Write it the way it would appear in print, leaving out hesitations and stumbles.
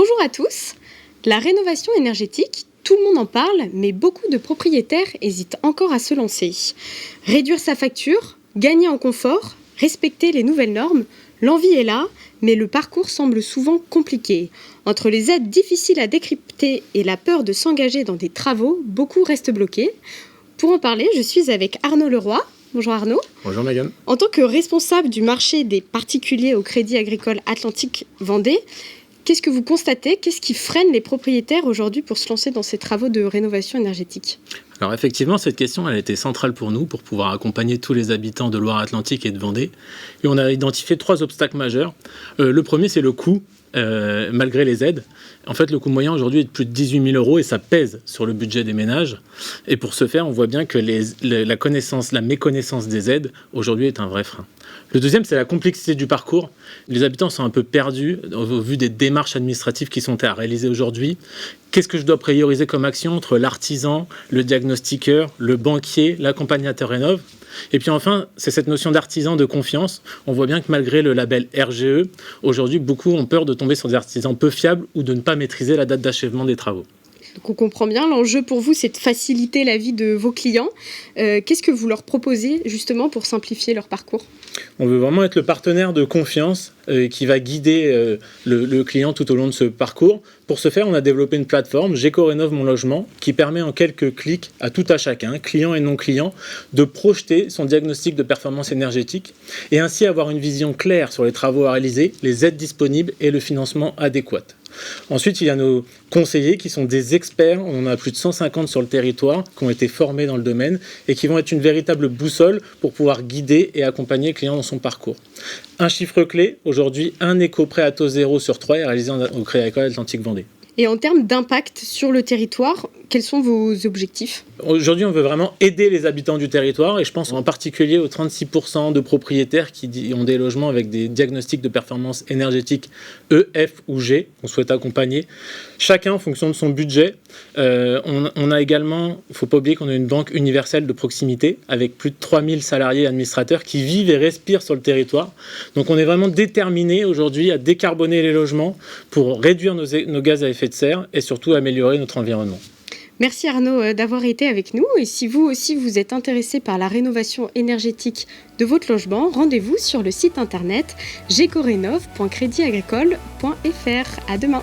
Bonjour à tous. La rénovation énergétique, tout le monde en parle, mais beaucoup de propriétaires hésitent encore à se lancer. Réduire sa facture, gagner en confort, respecter les nouvelles normes, l'envie est là, mais le parcours semble souvent compliqué. Entre les aides difficiles à décrypter et la peur de s'engager dans des travaux, beaucoup restent bloqués. Pour en parler, je suis avec Arnaud Leroy. Bonjour Arnaud. Bonjour Megan. En tant que responsable du marché des particuliers au Crédit Agricole Atlantique Vendée, qu'est-ce que vous constatez? Qu'est-ce qui freine les propriétaires aujourd'hui pour se lancer dans ces travaux de rénovation énergétique? Alors effectivement, cette question elle a été centrale pour nous, pour pouvoir accompagner tous les habitants de Loire-Atlantique et de Vendée. Et on a identifié 3 obstacles majeurs. Le premier, c'est le coût, malgré les aides. En fait, le coût moyen aujourd'hui est de plus de 18 000 € et ça pèse sur le budget des ménages. Et pour ce faire, on voit bien que la méconnaissance des aides aujourd'hui est un vrai frein. Le deuxième, c'est la complexité du parcours. Les habitants sont un peu perdus au vu des démarches administratives qui sont à réaliser aujourd'hui. Qu'est-ce que je dois prioriser comme action entre l'artisan, le diagnostiqueur, le banquier, l'accompagnateur rénov'? Et puis enfin, c'est cette notion d'artisan de confiance. On voit bien que malgré le label RGE, aujourd'hui, beaucoup ont peur de tomber sur des artisans peu fiables ou de ne pas maîtriser la date d'achèvement des travaux. Donc on comprend bien, l'enjeu pour vous, c'est de faciliter la vie de vos clients. Qu'est-ce que vous leur proposez justement pour simplifier leur parcours? On veut vraiment être le partenaire de confiance qui va guider le client tout au long de ce parcours. Pour ce faire, on a développé une plateforme, Géco-Rénov' Mon Logement, qui permet en quelques clics à tout à chacun, client et non client, de projeter son diagnostic de performance énergétique et ainsi avoir une vision claire sur les travaux à réaliser, les aides disponibles et le financement adéquat. Ensuite, il y a nos conseillers qui sont des experts, on en a plus de 150 sur le territoire, qui ont été formés dans le domaine et qui vont être une véritable boussole pour pouvoir guider et accompagner le client dans son parcours. Un chiffre clé, aujourd'hui, un éco-prêt à taux zéro sur 3 est réalisé au Crédit Agricole Atlantique Vendée. Et en termes d'impact sur le territoire, quels sont vos objectifs? Aujourd'hui, on veut vraiment aider les habitants du territoire et je pense en particulier aux 36% de propriétaires qui ont des logements avec des diagnostics de performance énergétique E, F ou G qu'on souhaite accompagner. Chacun en fonction de son budget. On a également, il ne faut pas oublier qu'on a une banque universelle de proximité avec plus de 3000 salariés et administrateurs qui vivent et respirent sur le territoire. Donc on est vraiment déterminé aujourd'hui à décarboner les logements pour réduire nos gaz à effet de serre et surtout améliorer notre environnement. Merci Arnaud d'avoir été avec nous. Et si vous aussi vous êtes intéressé par la rénovation énergétique de votre logement, rendez-vous sur le site internet gecorenov.creditagricole.fr. À demain.